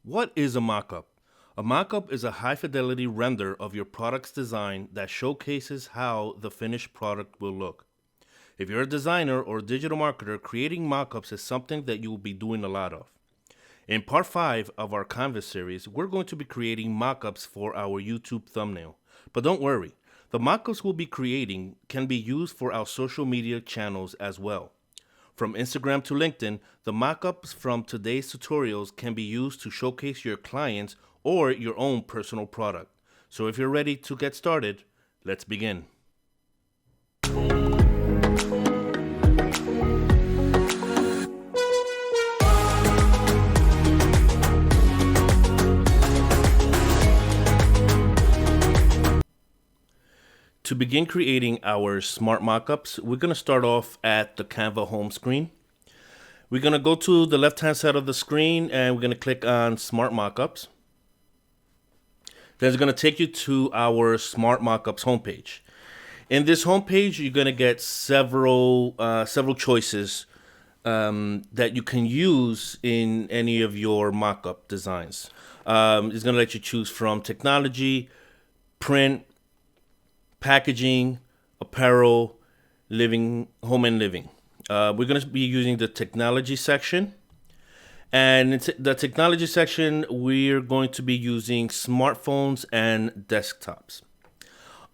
What is a mockup? A mockup is a high-fidelity render of your product's design that showcases how the finished product will look. If you're a designer or digital marketer, creating mockups is something that you will be doing a lot of. In part 5 of our Canva series, we're going to be creating mockups for our YouTube thumbnail. But don't worry, the mockups we'll be creating can be used for our social media channels as well. From Instagram to LinkedIn, the mockups from today's tutorials can be used to showcase your clients or your own personal product. So if you're ready to get started, let's begin. To begin creating our smart mockups, we're going to start off at the Canva home screen. We're going to go to the left-hand side of the screen and we're going to click on Smart Mockups. Then it's going to take you to our Smart Mockups homepage. In this homepage, you're going to get several choices that you can use in any of your mockup designs. It's going to let you choose from technology, print, packaging, apparel, living, home and living. We're going to be using the technology section. And in the technology section, we're going to be using smartphones and desktops.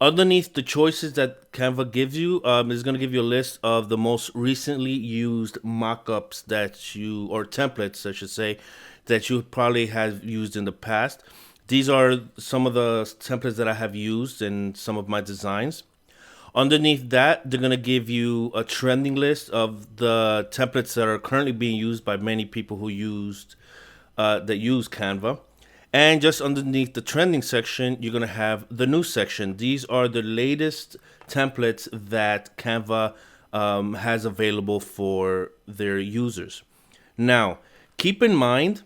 Underneath the choices that Canva gives you, is going to give you a list of the most recently used mockups or templates, I should say, that you probably have used in the past. These are some of the templates that I have used in some of my designs. Underneath that, they're going to give you a trending list of the templates that are currently being used by many people who use Canva. And just underneath the trending section, you're going to have the new section. These are the latest templates that Canva has available for their users. Now, keep in mind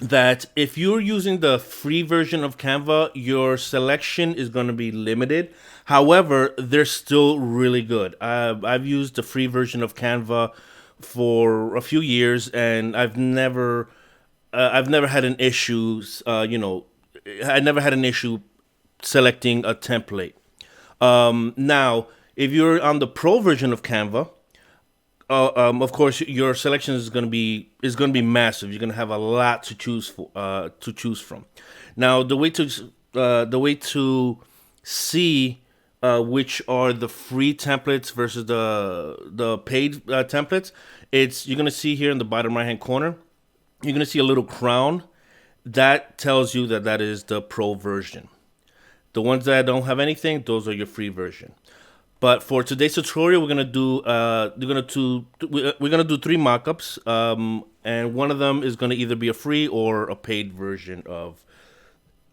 that if you're using the free version of Canva, your selection is going to be limited. However, they're still really good. I've used the free version of Canva for a few years, and I've never had an issue. I never had an issue selecting a template. Now, if you're on the pro version of Canva, of course, your selection is going to be massive. You're going to have a lot to choose from. Now, the way to see which are the free templates versus the paid templates, you're going to see here in the bottom right hand corner. You're going to see a little crown that tells you that is the pro version. The ones that don't have anything, those are your free version. But for today's tutorial, we're gonna do three mockups, and one of them is gonna either be a free or a paid version of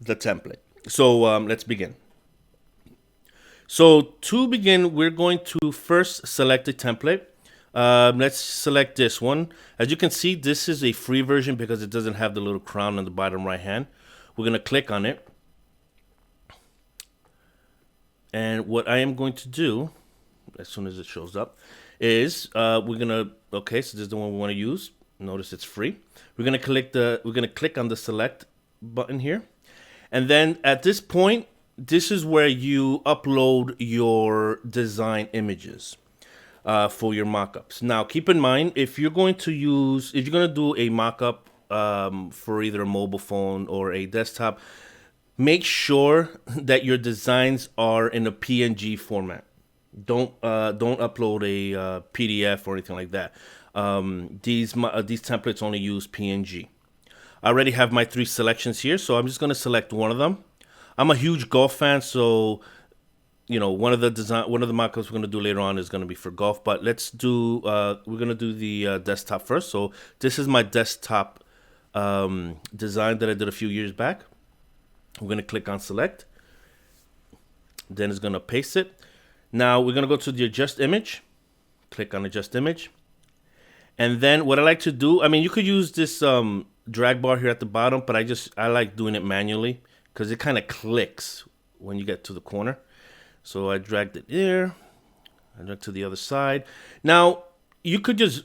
the template. So let's begin. So to begin, we're going to first select a template. Let's select this one. As you can see, this is a free version because it doesn't have the little crown on the bottom right hand. We're gonna click on it. And what I am going to do, as soon as it shows up, is so this is the one we want to use. Notice it's free. We're gonna click on the select button here, and then at this point, this is where you upload your design images for your mockups. Now, keep in mind if you're gonna do a mockup for either a mobile phone or a desktop, make sure that your designs are in a PNG format. Don't upload a PDF or anything like that. These templates only use PNG. I already have my 3 selections here, so I'm just going to select one of them. I'm a huge golf fan, so one of the mockups we're going to do later on is going to be for golf. But we're going to do the desktop first. So this is my desktop design that I did a few years back. We're going to click on select. Then it's going to paste it. Now we're going to go to the adjust image. Click on adjust image. And then what I like to do, you could use this drag bar here at the bottom, but I like doing it manually because it kind of clicks when you get to the corner. So I dragged it there. I drag to the other side. Now you could just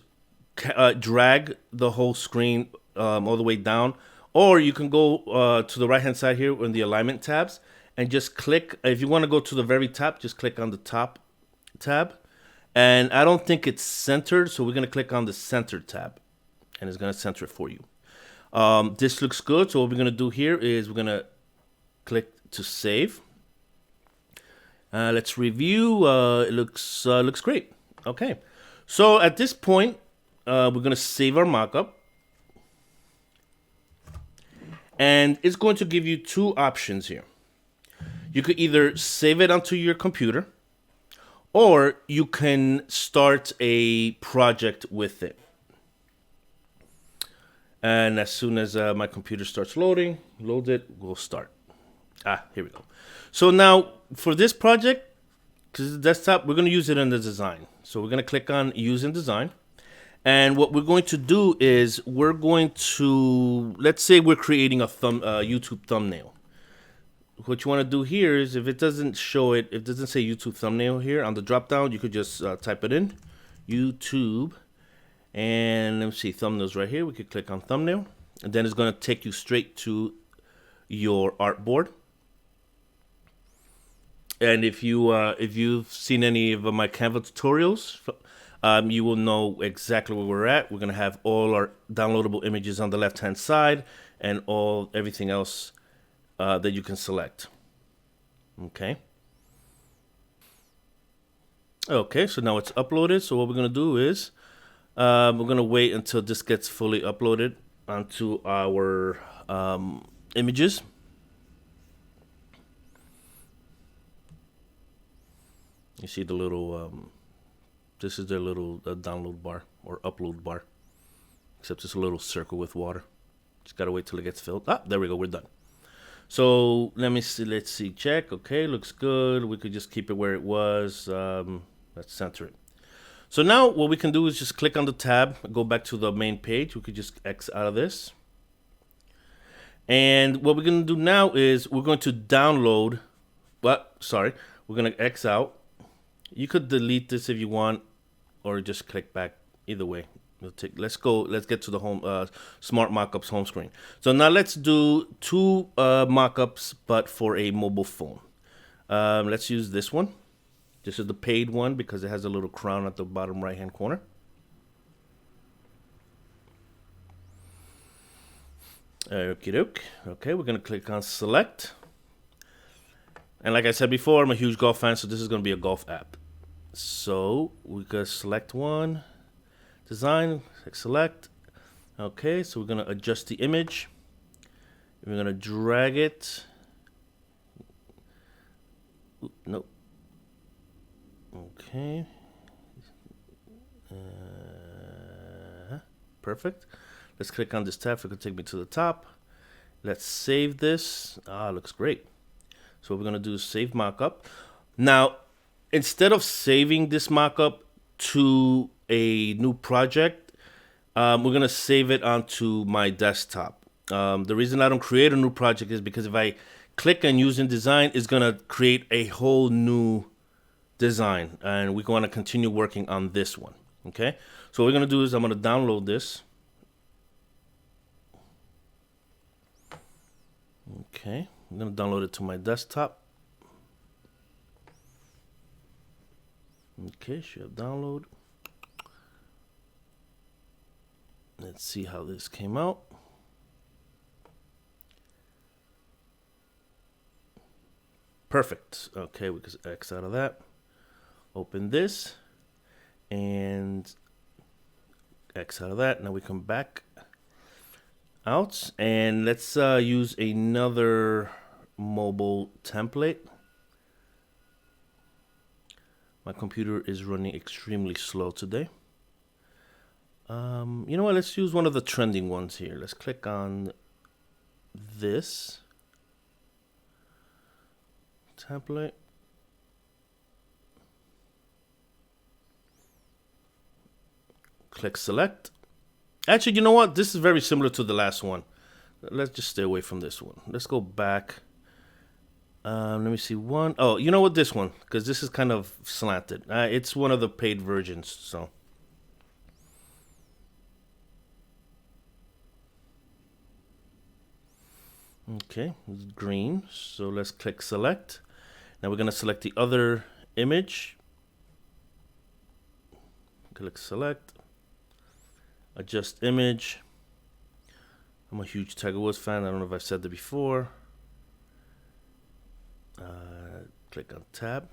drag the whole screen all the way down. Or you can go to the right hand side here in the alignment tabs and just click. If you want to go to the very top, just click on the top tab. And I don't think it's centered, so we're going to click on the center tab and it's going to center it for you. This looks good. So what we're going to do here is we're going to click to save. Let's review. It looks great. Okay. So at this point, we're going to save our mockup. And it's going to give you two options here. You could either save it onto your computer, or you can start a project with it. And as soon as my computer starts load it, we'll start. Here we go. So now for this project, because it's desktop, we're going to use it in the design. So we're going to click on use in design. And what we're going to do is we're going to, let's say we're creating a YouTube thumbnail. What you want to do here is if it doesn't show it, if it doesn't say YouTube thumbnail here on the drop down, you could just type it in, YouTube. And let me see, thumbnails right here. We could click on thumbnail. And then it's going to take you straight to your artboard. And if you've seen any of my Canva tutorials, you will know exactly where we're at. We're going to have all our downloadable images on the left-hand side and everything else that you can select. Okay. Okay, so now it's uploaded. So what we're going to do is we're going to wait until this gets fully uploaded onto our images. You see the little, this is their little download bar or upload bar, except it's a little circle with water. Just gotta wait till it gets filled. There we go, we're done. So let me see, let's see, check. Okay, looks good. We could just keep it where it was. Let's center it. So now what we can do is just click on the tab, go back to the main page. We could just X out of this. And what we're gonna do now is we're going to download, we're gonna X out. You could delete this if you want, or just click back. Either way, let's get to the home Smartmockups home screen. So now let's do two mockups, but for a mobile phone. Let's use this one. This is the paid one because it has a little crown at the bottom right hand corner. Okie doke. Okay, we're gonna click on select. And like I said before, I'm a huge golf fan, so this is going to be a golf app. So we can select one, design, select. Okay, so we're going to adjust the image. We're going to drag it. Nope. Okay. Perfect. Let's click on this tab. It could take me to the top. Let's save this. Looks great. So what we're going to do is save mockup. Now, instead of saving this mockup to a new project, we're going to save it onto my desktop. The reason I don't create a new project is because if I click on use in design, it's going to create a whole new design. And we're going to continue working on this one. Okay. So what we're going to do is I'm going to download this. Okay. I'm going to download it to my desktop. Okay, should download. Let's see how this came out. Perfect. Okay, we can X out of that. Open this and X out of that. Now we come back out and let's use another mobile template. My computer is running extremely slow today. You know what? Let's use one of the trending ones here. Let's click on this template. Click select. Actually, you know what? This is very similar to the last one. Let's just stay away from this one. Let's go back. Let me see one. Oh, you know what? This one, because this is kind of slanted. It's one of the paid versions, so. Okay, it's green. So let's click select. Now we're going to select the other image. Click select. Adjust image. I'm a huge Tiger Woods fan. I don't know if I've said that before. Click on tab.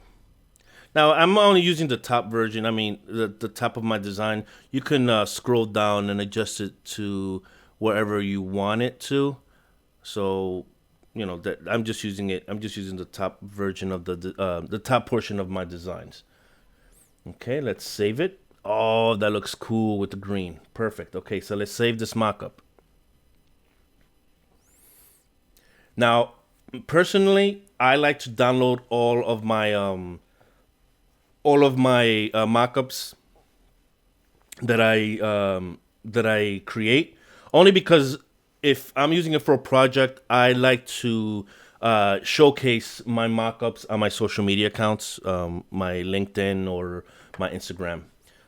Now I'm only using the top version. I mean the top of my design. You can scroll down and adjust it to wherever you want it to. So, you know, that I'm just using it. I'm just using the top version of the top portion of my designs. Okay, let's save it. Oh, that looks cool with the green. Perfect. Okay, so let's save this mockup. Now, personally, I like to download all of my mockups that I create, only because if I'm using it for a project, I like to showcase my mockups on my social media accounts, my LinkedIn or my Instagram.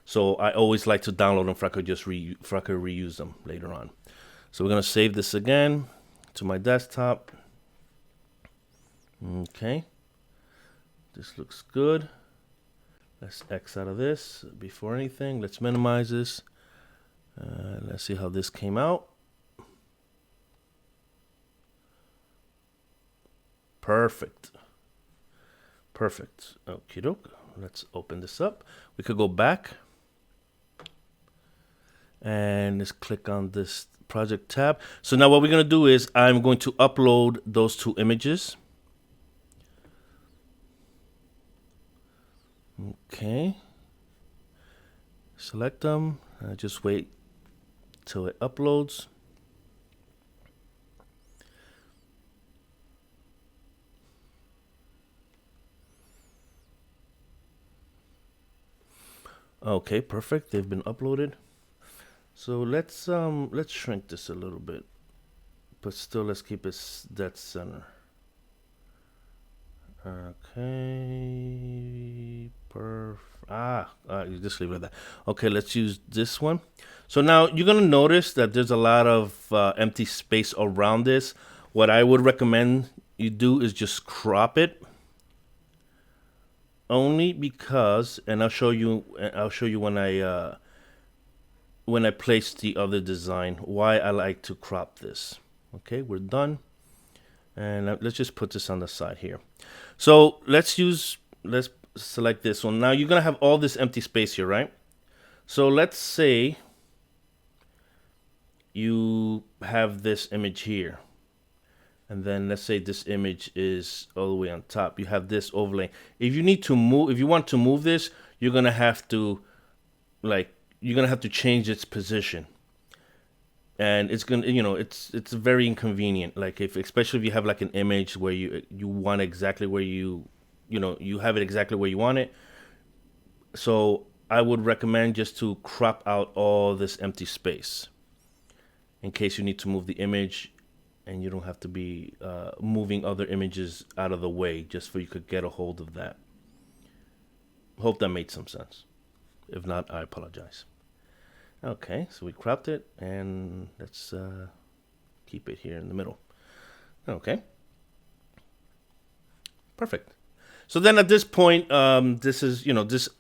So I always like to download them for I could reuse them later on. So we're gonna save this again to my desktop. Okay, this looks good. Let's X out of this before anything. Let's minimize this. Let's see how this came out. Perfect. Perfect. Okie doke. Let's open this up. We could go back. And let's click on this project tab. So now what we're going to do is I'm going to upload those two images. Okay. Select them. Just wait till it uploads. Okay, perfect. They've been uploaded. So let's shrink this a little bit, but still let's keep it dead center. Okay, you just leave it like that. Okay, let's use this one. So now you're gonna notice that there's a lot of empty space around this. What I would recommend you do is just crop it. Only because, and I'll show you when I place the other design why I like to crop this. Okay, we're done. And let's just put this on the side here. So let's select this one. Now you're gonna have all this empty space here, right? So let's say you have this image here. And then let's say this image is all the way on top. You have this overlay. If you want to move this, you're gonna have to change its position. And it's gonna, it's very inconvenient. Like especially if you have like an image where you want exactly where you have it exactly where you want it. So I would recommend just to crop out all this empty space in case you need to move the image. And you don't have to be moving other images out of the way just so you could get a hold of that. Hope that made some sense. If not, I apologize. Okay, so we cropped it, and let's keep it here in the middle. Okay. Perfect. So then at this point, this is,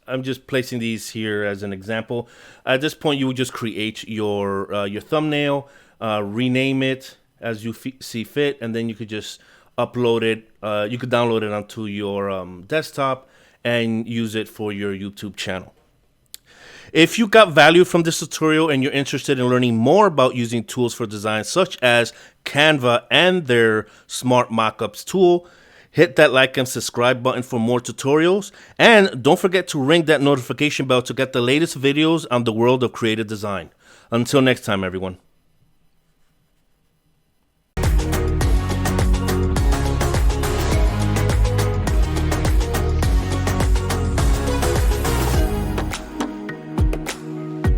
I'm just placing these here as an example. At this point, you would just create your thumbnail, rename it as you see fit, and then you could just upload it. You could download it onto your desktop and use it for your YouTube channel. If you got value from this tutorial and you're interested in learning more about using tools for design such as Canva and their Smartmockups tool, hit that like and subscribe button for more tutorials. And don't forget to ring that notification bell to get the latest videos on the world of creative design. Until next time, everyone.